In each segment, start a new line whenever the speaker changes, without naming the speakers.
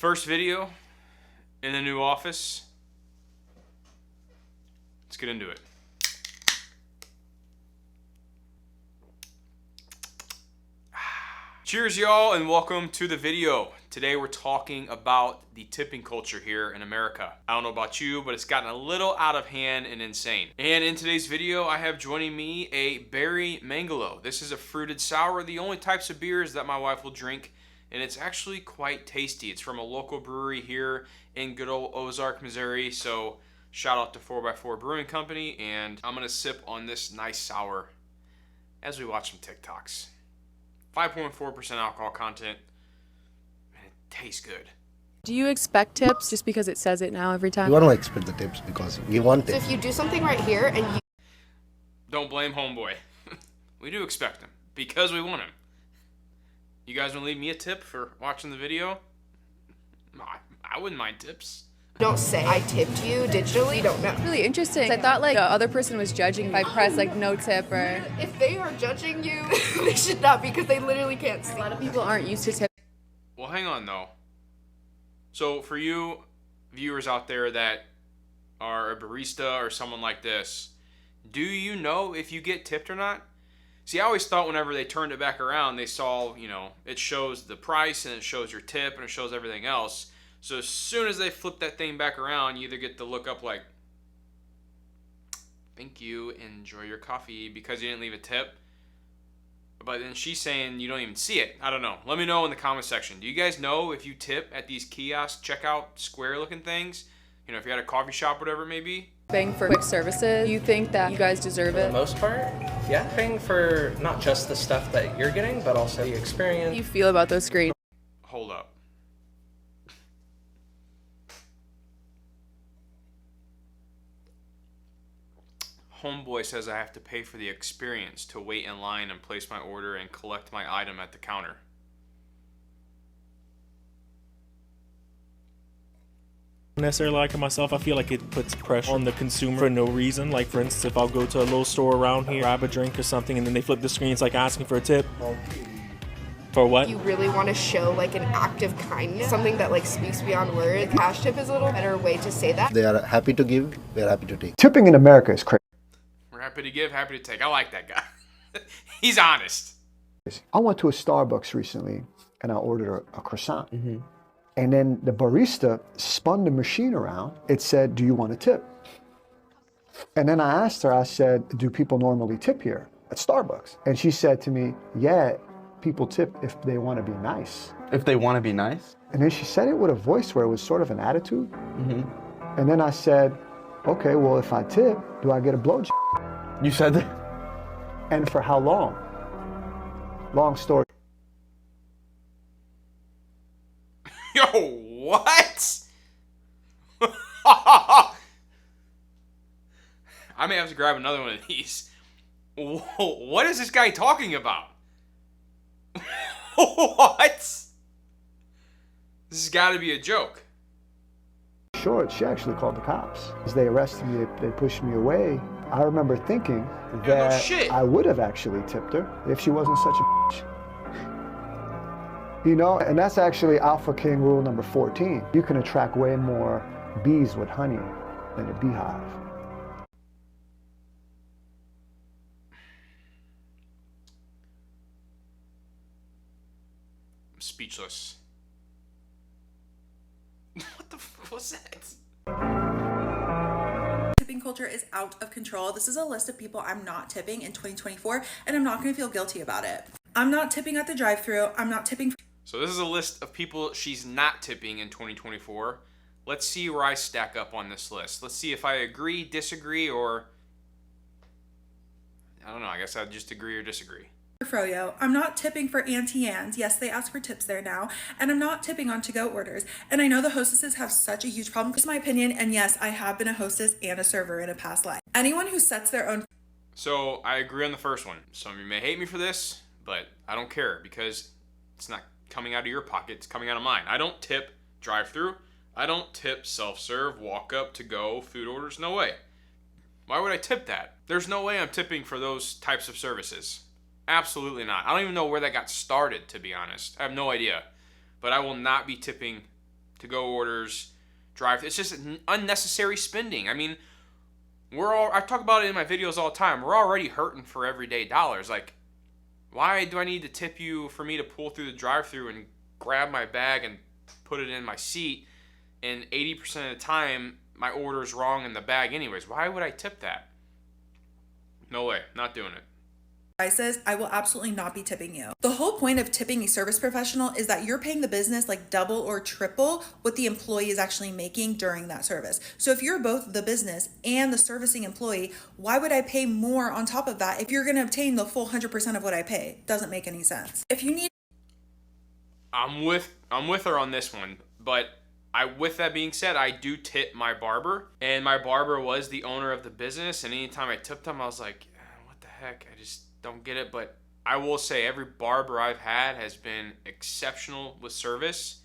First video in the new office. Let's get into it. Cheers, y'all, and welcome to the video. Today we're talking about the tipping culture here in America. I don't know about you, but it's gotten a little out of hand and insane. And in today's video, I have joining me a berry mangalo. This is a fruited sour, the only types of beers that my wife will drink, and it's actually quite tasty. It's from a local brewery here in good old Ozark, Missouri, so shout out to 4x4 Brewing Company, and I'm gonna sip on this nice sour as we watch some TikToks. 5.4% alcohol content, and it tastes good.
Do you expect tips just because it says it now every time?
You don't expect the tips because we want
So
tips.
if you do something right here and you...
Don't blame homeboy. We do expect him because we want him. You guys want to leave me a tip for watching the video? I wouldn't mind tips.
don't say I tipped you digitally, you don't know.
Really interesting. I thought like the other person was judging if I press like no tip or...
If they are judging you, they should not because they literally can't see.
A lot of people aren't used to tip.
Well, hang on though. So for you viewers out there that are a barista or someone like this, do you know if you get tipped or not? See, I always thought whenever they turned it back around, they saw, it shows the price and it shows your tip and it shows everything else. So as soon as they flip that thing back around, you either get to look up like, thank you, enjoy your coffee, because you didn't leave a tip. But then she's saying you don't even see it. I don't know. Let me know in the comment section. Do you guys know if you tip at these kiosk checkout square looking things? If you're at a coffee shop, whatever it may be.
Paying for quick services, you think that you guys deserve
For the
it?
most part, yeah. Paying for not just the stuff that you're getting, but also the experience.
How do you feel about those screens?
Hold up. Homeboy says I have to pay for the experience to wait in line and place my order and collect my item at the counter.
Necessarily like it myself. I feel like it puts pressure on the consumer for no reason. Like for instance, if I'll go to a little store around here, grab a drink or something, and then they flip the screen, it's like asking for a tip. For what?
You really want to show like an act of kindness, something that like speaks beyond words. Cash tip is a little better way to say that.
They are happy to give, we are happy to take.
Tipping in America is crazy.
We're happy to give, happy to take. I like that guy. He's honest.
I went to a Starbucks recently and I ordered a croissant. And then the barista spun the machine around. It said, do you want a tip? And then I asked her, I said, do people normally tip here at Starbucks? And she said to me, yeah, people tip if they want to be nice.
If they want to be nice?
And then she said it with a voice where it was sort of an attitude. And then I said, okay, well, if I tip, do I get a blowjob?
You said that?
And for how long? Long story.
Yo, what? I may have to grab another one of these. What is this guy talking about? What? This has got to be a joke.
Short, she actually called the cops. As they arrested me, they pushed me away. I remember thinking that I would have actually tipped her if she wasn't such a bitch. And that's actually Alpha King rule number 14. You can attract way more bees with honey than a beehive.
I'm speechless. What the fuck was that?
Tipping culture is out of control. This is a list of people I'm not tipping in 2024, and I'm not going to feel guilty about it. I'm not tipping at the drive-thru. I'm not tipping.
So this is a list of people she's not tipping in 2024. Let's see where I stack up on this list. Let's see if I agree, disagree, or I don't know. I guess I'd just agree or disagree.
Froyo. I'm not tipping for Auntie Anne's. Yes, they ask for tips there now. And I'm not tipping on to-go orders. And I know the hostesses have such a huge problem. This is my opinion. And yes, I have been a hostess and a server in a past life. Anyone who sets their own...
So I agree on the first one. Some of you may hate me for this, but I don't care because it's not coming out of your pocket. It's coming out of mine. I don't tip drive-through. I don't tip self-serve, walk-up, to-go, food orders. No way. Why would I tip that? There's no way I'm tipping for those types of services. Absolutely not. I don't even know where that got started, to be honest. I have no idea. But I will not be tipping to-go orders, drive. It's just unnecessary spending. I mean, I talk about it in my videos all the time. We're already hurting for everyday dollars. Like, why do I need to tip you for me to pull through the drive-thru and grab my bag and put it in my seat, and 80% of the time my order is wrong in the bag anyways? Why would I tip that? No way, not doing it.
Prices, I will absolutely not be tipping you. The whole point of tipping a service professional is that you're paying the business like double or triple what the employee is actually making during that service. So if you're both the business and the servicing employee, why would I pay more on top of that if you're going to obtain the full 100% of what I pay? Doesn't make any sense. If you need,
I'm with her on this one, but with that being said, I do tip my barber, and my barber was the owner of the business, and anytime I tipped him, I was like, what the heck? I just don't get it. But I will say every barber I've had has been exceptional with service,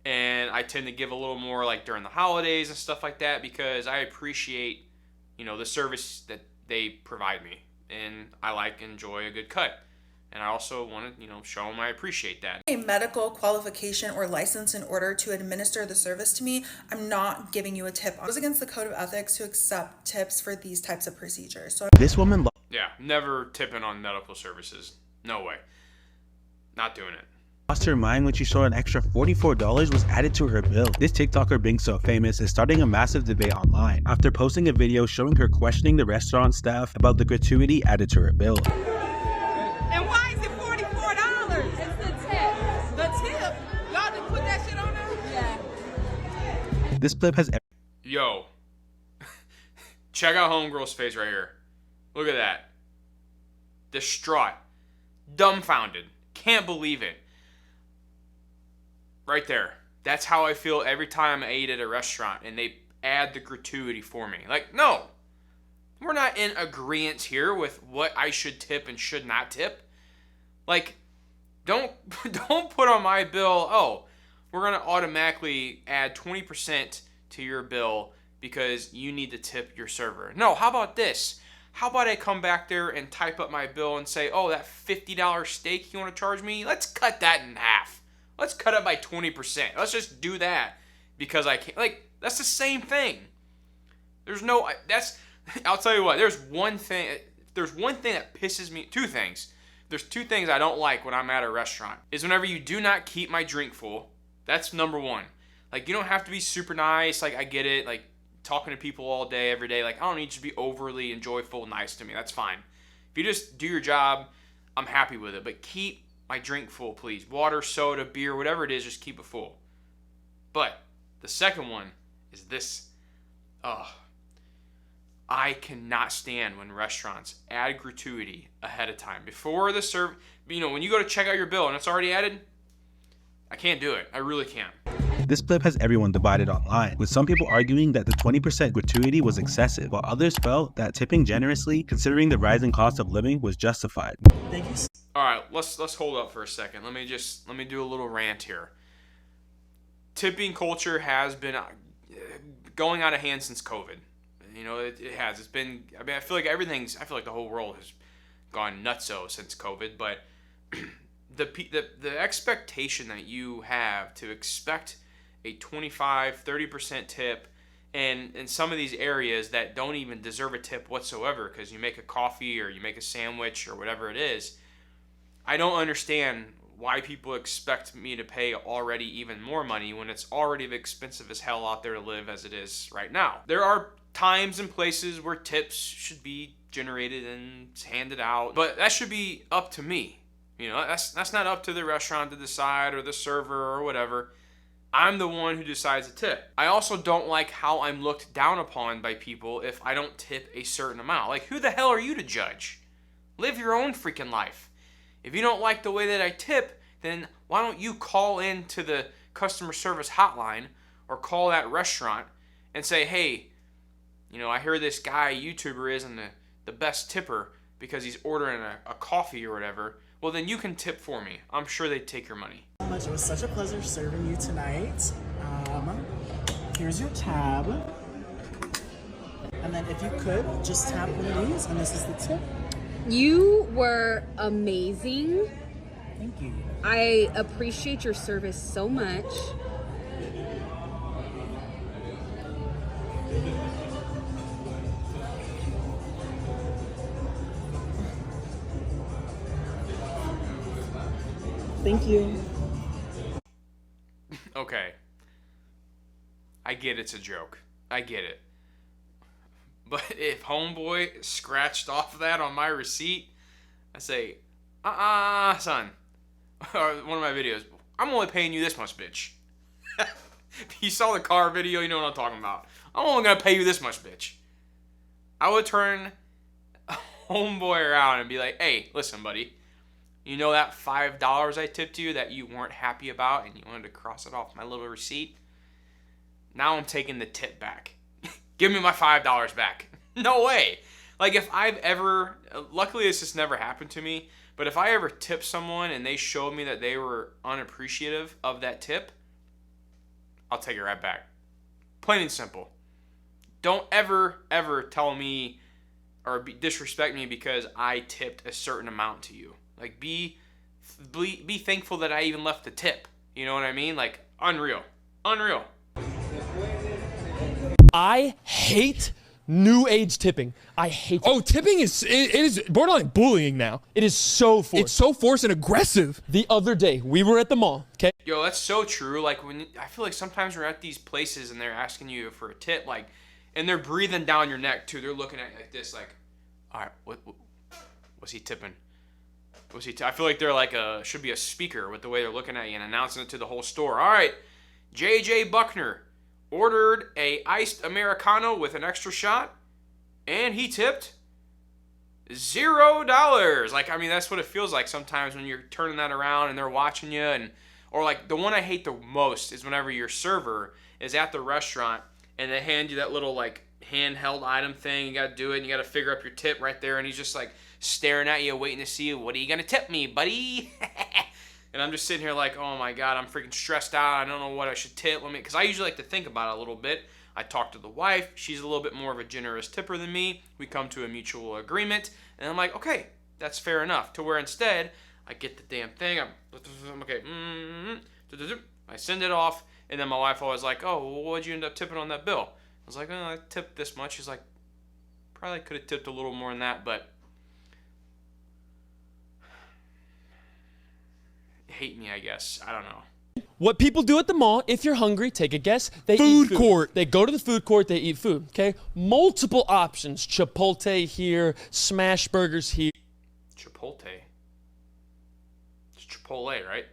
and I tend to give a little more like during the holidays and stuff like that because I appreciate, the service that they provide me, and I enjoy a good cut. And I also want to, show them I appreciate that.
A medical qualification or license in order to administer the service to me, I'm not giving you a tip. It goes against the code of ethics to accept tips for these types of procedures. So
This woman
Yeah, never tipping on medical services. No way. Not doing it.
Lost her mind when she saw an extra $44 was added to her bill. This TikToker being so famous is starting a massive debate online after posting a video showing her questioning the restaurant staff about the gratuity added to her bill.
And why is it $44? It's the tip. The tip? Y'all didn't put that shit on there? Yeah.
This clip has
Yo. Check out Homegirl's face right here. Look at that. Distraught. Dumbfounded. Can't believe it. Right there. That's how I feel every time I eat at a restaurant and they add the gratuity for me. Like, no. We're not in agreement here with what I should tip and should not tip. Like, don't put on my bill, we're going to automatically add 20% to your bill because you need to tip your server. No, how about this? How about I come back there and type up my bill and say, that $50 steak you want to charge me? Let's cut that in half. Let's cut it by 20%. Let's just do that because I can't. Like, that's the same thing. I'll tell you what, there's one thing that pisses me, two things. There's two things I don't like when I'm at a restaurant, is whenever you do not keep my drink full. That's number one. Like, you don't have to be super nice. Like, I get it. Like, talking to people all day, every day. Like, I don't need you to be overly enjoyful, nice to me. That's fine. If you just do your job, I'm happy with it. But keep my drink full, please. Water, soda, beer, whatever it is, just keep it full. But the second one is this. I cannot stand when restaurants add gratuity ahead of time. Before the when you go to check out your bill and it's already added, I can't do it. I really can't.
This clip has everyone divided online, with some people arguing that the 20% gratuity was excessive, while others felt that tipping generously, considering the rising cost of living, was justified.
All right, let's hold up for a second. Let me do a little rant here. Tipping culture has been going out of hand since COVID. It has. It's been. I feel like the whole world has gone nutso since COVID. But the expectation that you have to expect a 25-30% tip, and in some of these areas that don't even deserve a tip whatsoever because you make a coffee or you make a sandwich or whatever it is, I don't understand why people expect me to pay already even more money when it's already expensive as hell out there to live as it is right now. There are times and places where tips should be generated and handed out, but that should be up to me. That's not up to the restaurant to decide or the server or whatever. I'm the one who decides to tip. I also don't like how I'm looked down upon by people if I don't tip a certain amount. Like, who the hell are you to judge? Live your own freaking life. If you don't like the way that I tip, then why don't you call into the customer service hotline or call that restaurant and say, hey, I hear this guy, YouTuber, isn't the best tipper because he's ordering a coffee or whatever. Well, then you can tip for me. I'm sure they'd take your money.
It was such a pleasure serving you tonight. Here's your tab. And then if you could, just tap one of these, and this is the tip.
You were amazing.
Thank you.
I appreciate your service so much.
Thank you.
Okay. I get it's a joke. I get it. But if homeboy scratched off that on my receipt, I say, son. Or one of my videos, I'm only paying you this much, bitch. If you saw the car video, you know what I'm talking about. I'm only going to pay you this much, bitch. I would turn homeboy around and be like, hey, listen, buddy. You know that $5 I tipped you that you weren't happy about and you wanted to cross it off my little receipt? Now I'm taking the tip back. Give me my $5 back. No way. Like if I've ever, luckily this has never happened to me, but if I ever tip someone and they showed me that they were unappreciative of that tip, I'll take it right back. Plain and simple. Don't ever tell me or disrespect me because I tipped a certain amount to you. Like be thankful that I even left the tip. You know what I mean? Like unreal.
I hate new age tipping. I hate it.
Oh, tipping it is borderline bullying now.
It is so forced.
It's so forced and aggressive.
The other day, we were at the mall, okay?
Yo, that's so true. Like when I feel like sometimes we're at these places and they're asking you for a tip, like, and they're breathing down your neck too. They're looking at you like this, like, all right, what was he tipping? I feel like they're like should be a speaker with the way they're looking at you and announcing it to the whole store. All right, JJ Buckner ordered a iced Americano with an extra shot, and he tipped $0. Like, I mean, that's what it feels like sometimes when you're turning that around and they're watching you. Or like the one I hate the most is whenever your server is at the restaurant and they hand you that little like handheld item thing. You got to do it and you got to figure up your tip right there. And he's just like staring at you, waiting to see, what are you going to tip me, buddy? And I'm just sitting here like, oh my God, I'm freaking stressed out. I don't know what I should tip. Because I usually like to think about it a little bit. I talk to the wife. She's a little bit more of a generous tipper than me. We come to a mutual agreement. And I'm like, okay, that's fair enough. To where instead, I get the damn thing. I'm okay. I send it off. And then my wife always like, oh, well, what'd you end up tipping on that bill? I was like, oh, I tipped this much. She's like, probably could have tipped a little more than that, but hate me, I guess. I don't know.
What people do at the mall, if you're hungry, take a guess. They eat food. Court. They go to the food court, they eat food, okay? Multiple options. Chipotle here, smash burgers here.
Chipotle? It's Chipotle, right?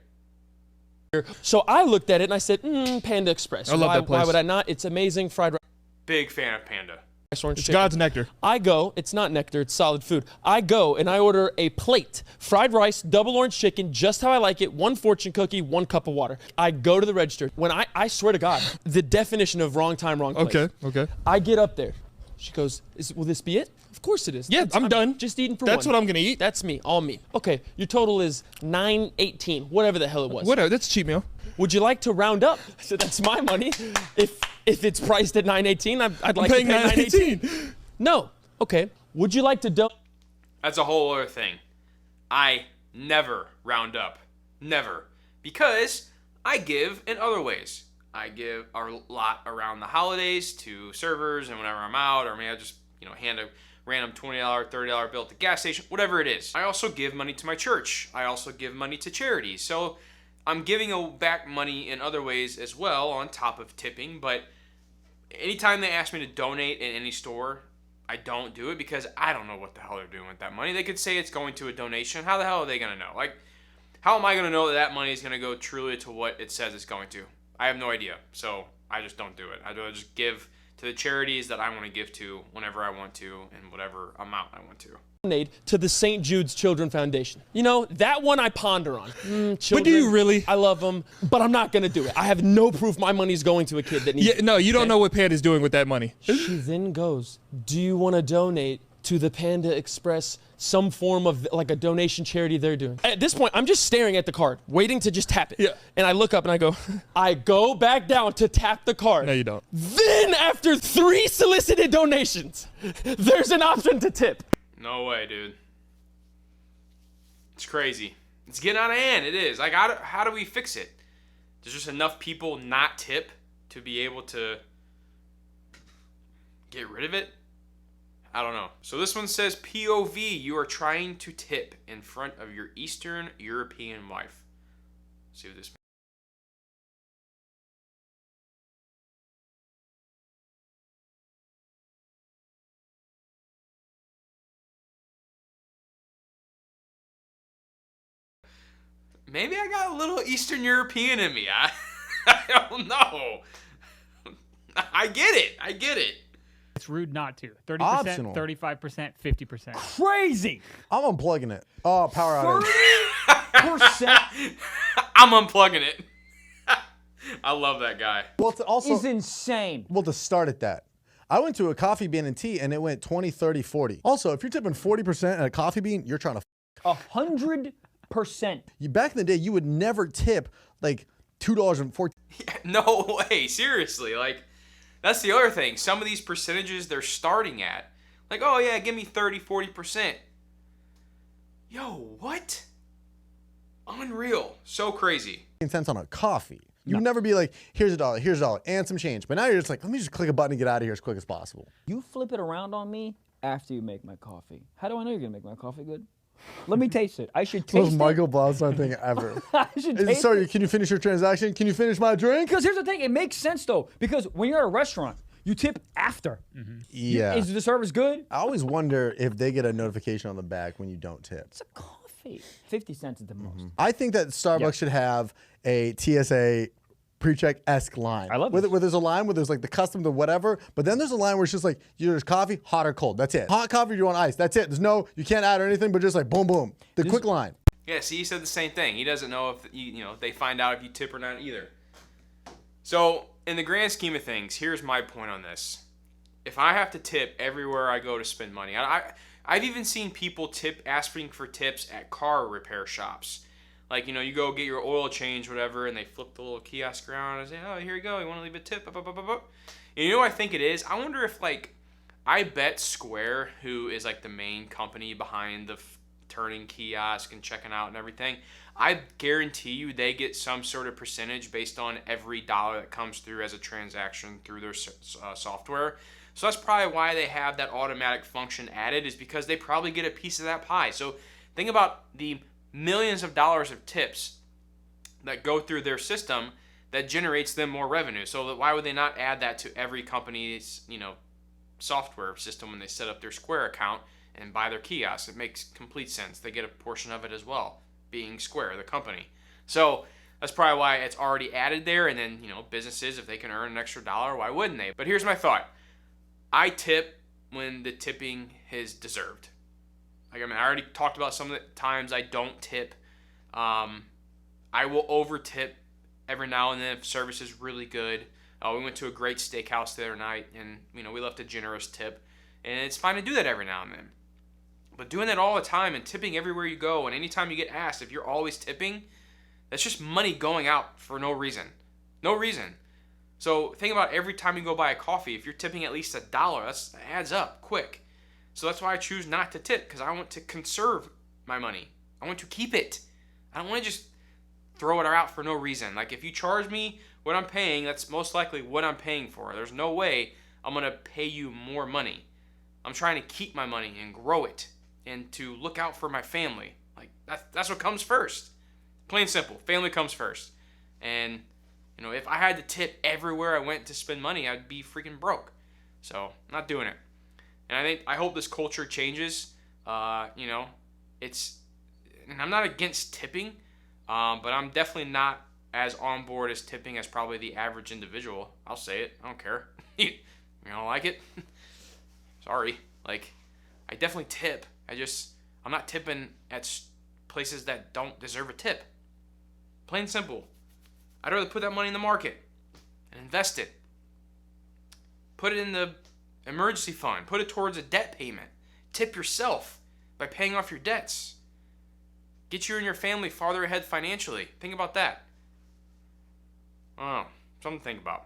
So I looked at it and I said, Panda Express.
I love that place.
Why would I not? It's amazing. Fried rice.
Big fan of Panda.
It's
God's nectar.
I go, it's not nectar, it's solid food. I go and I order a plate, fried rice, double orange chicken, just how I like it, 1 fortune cookie, 1 cup of water. I go to the register. When I swear to God, the definition of wrong time, wrong place.
Okay.
I get up there. She goes, will this be it? Of course it is.
Yeah, I'm done.
Just eating for
That's
one.
what I'm going to eat.
That's me, all me. Okay, your total is $9.18, whatever the hell it was.
Whatever, that's a cheap meal.
Would you like to round up? I said, that's my money. If it's priced at $9.18, I'd like to pay $9.18. No. Okay. Would you like to donate?
That's a whole other thing. I never round up. Never. Because I give in other ways. I give a lot around the holidays to servers and whenever I'm out, or maybe I just, hand a random $20, $30 bill at the gas station, whatever it is. I also give money to my church. I also give money to charities. So I'm giving back money in other ways as well on top of tipping, but anytime they ask me to donate in any store, I don't do it because I don't know what the hell they're doing with that money. They could say it's going to a donation. How the hell are they going to know? Like, how am I going to know that money is going to go truly to what it says it's going to? I have no idea. So I just don't do it. I just give to the charities that I want to give to whenever I want to and whatever amount I want to.
Donate to the St. Jude's Children Foundation. That one I ponder on. Children,
but do you really?
I love them, but I'm not going to do it. I have no proof my money's going to a kid that needs it.
No, you don't know what Panda's doing with that money.
She then goes, do you want to donate to the Panda Express, some form of like a donation charity they're doing? At this point, I'm just staring at the card, waiting to just tap it.
Yeah.
And I look up and I go, I go back down to tap the card.
No, you don't.
Then after 3 solicited donations, there's an option to tip.
No way, dude. It's crazy. It's getting out of hand. It is. Like, how do we fix it? There's just enough people not tip to be able to get rid of it? I don't know. So this one says, POV, you are trying to tip in front of your Eastern European wife. see what this. Maybe I got a little Eastern European in me. I don't know. I get it. I get it.
It's rude not to. 30%,
Optional.
35%, 50%.
Crazy. I'm unplugging it. Oh, power outage.
30%.
I'm unplugging it. I love that guy.
Well, it's also
Is insane.
Well, to start at that, I went to a coffee bean and tea, and it went 20, 30, 40. Also, if you're tipping 40% at a coffee bean, you're trying to
100%.
Back in the day, you would never tip like $2.14.
No way. Seriously. Like, that's the other thing. Some of these percentages they're starting at. Like, oh yeah, give me 30, 40%. Yo, what? Unreal. So crazy.
Cents on a coffee. You would never be like, here's $1, and some change. But now you're just like, let me just click a button and get out of here as quick as possible.
You flip it around on me after you make my coffee. How do I know you're gonna make my coffee good? Let me taste it. I should taste
Most
it.
Michael Blaustein thing ever.
I should taste
Sorry,
it.
can you finish your transaction? Can you finish my drink?
Because here's the thing, it makes sense though. Because when you're at a restaurant, you tip after.
Yeah.
Is the service good?
I always wonder if they get a notification on the back when you don't tip.
It's a coffee. 50 cents at the most.
I think that Starbucks should have a TSA pre-check-esque line. I love it. Where there's a line where there's like the custom to whatever, but then there's a line where it's just like, there's coffee, hot or cold. That's it. Hot coffee, you want ice. That's it. There's no, you can't add or anything, but just like boom, boom. The quick line.
Yeah, see, he said the same thing. He doesn't know if they find out if you tip or not either. So, in the grand scheme of things, here's my point on this. If I have to tip everywhere I go to spend money, I've even seen people asking for tips at car repair shops. Like, you go get your oil change, whatever, and they flip the little kiosk around and say, oh, here you go, you want to leave a tip? And you know what I think it is? I wonder if, I bet Square, who is, the main company behind the turning kiosk and checking out and everything, I guarantee you they get some sort of percentage based on every dollar that comes through as a transaction through their software. So that's probably why they have that automatic function added, is because they probably get a piece of that pie. So think about the millions of dollars of tips that go through their system that generates them more revenue. So why would they not add that to every company's, software system when they set up their Square account and buy their kiosks? It makes complete sense. They get a portion of it as well, being Square, the company. So that's probably why it's already added there. And then, businesses, if they can earn an extra dollar, why wouldn't they? But here's my thought. I tip when the tipping is deserved. I already talked about some of the times I don't tip. I will over tip every now and then if service is really good. We went to a great steakhouse the other night, and we left a generous tip. And it's fine to do that every now and then. But doing that all the time and tipping everywhere you go, and anytime you get asked, if you're always tipping, that's just money going out for no reason. No reason. So think about every time you go buy a coffee, if you're tipping at least $1, that adds up quick. So that's why I choose not to tip, because I want to conserve my money. I want to keep it. I don't want to just throw it out for no reason. Like, if you charge me what I'm paying, that's most likely what I'm paying for. There's no way I'm going to pay you more money. I'm trying to keep my money and grow it and to look out for my family. Like, that's what comes first. Plain simple. Family comes first. And, if I had to tip everywhere I went to spend money, I'd be freaking broke. So, I'm not doing it. And I hope this culture changes. And I'm not against tipping, but I'm definitely not as on board as tipping as probably the average individual. I'll say it. I don't care. You don't like it? Sorry. I definitely tip. I'm not tipping at places that don't deserve a tip. Plain simple. I'd rather put that money in the market and invest it. Put it in the emergency fund. Put it towards a debt payment. Tip yourself by paying off your debts. Get you and your family farther ahead financially. Think about that. I don't know. Something to think about.